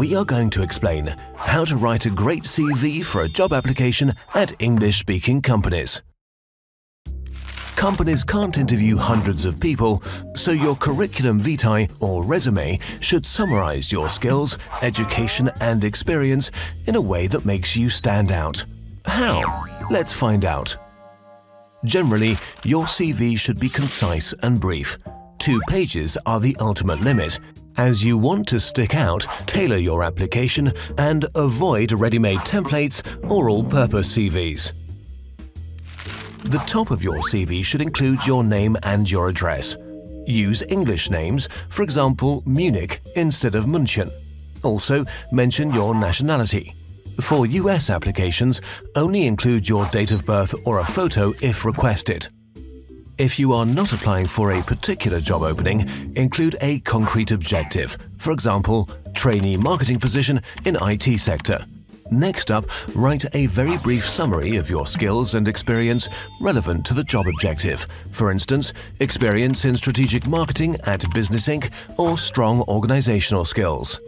we are going to explain how to write a great CV for a job application at English-speaking companies. Companies can't interview hundreds of people, so your curriculum vitae or resume should summarize your skills, education and experience in a way that makes you stand out. How? Let's find out. Generally, your CV should be concise and brief. 2 pages are the ultimate limit. As you want to stick out, tailor your application and avoid ready-made templates or all-purpose CVs. The top of your CV should include your name and your address. Use English names, for example, Munich instead of München. Also, mention your nationality. For US applications, only include your date of birth or a photo if requested. If you are not applying for a particular job opening, include a concrete objective, for example, trainee marketing position in IT sector. Next up, write a very brief summary of your skills and experience relevant to the job objective. For instance, experience in strategic marketing at Business Inc. or strong organizational skills.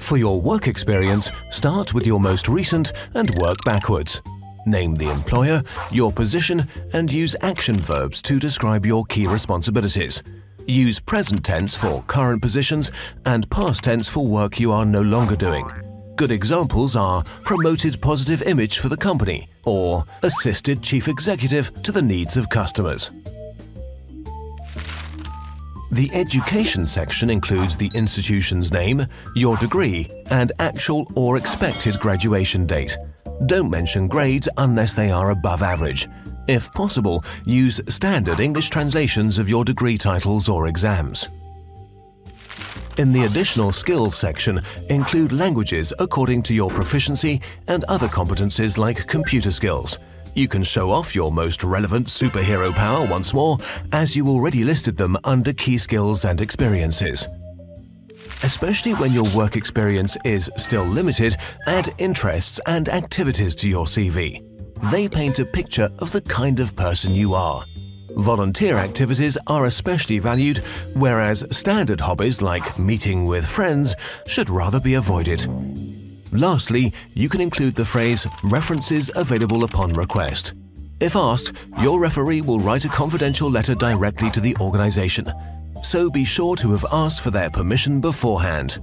For your work experience, start with your most recent and work backwards. Name the employer, your position, and use action verbs to describe your key responsibilities. Use present tense for current positions and past tense for work you are no longer doing. Good examples are promoted positive image for the company or assisted chief executive to the needs of customers. The education section includes the institution's name, your degree, and actual or expected graduation date. Don't mention grades unless they are above average. If possible, use standard English translations of your degree titles or exams. In the additional skills section, include languages according to your proficiency and other competencies like computer skills. You can show off your most relevant superhero power once more, as you already listed them under key skills and experiences. Especially when your work experience is still limited, add interests and activities to your CV. They paint a picture of the kind of person you are. Volunteer activities are especially valued, whereas standard hobbies like meeting with friends should rather be avoided. Lastly, you can include the phrase "references available upon request." If asked, your referee will write a confidential letter directly to the organization, so be sure to have asked for their permission beforehand.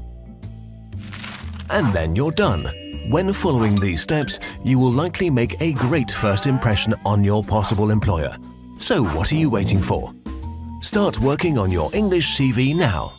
And then you're done. When following these steps, you will likely make a great first impression on your possible employer. So what are you waiting for? Start working on your English CV now.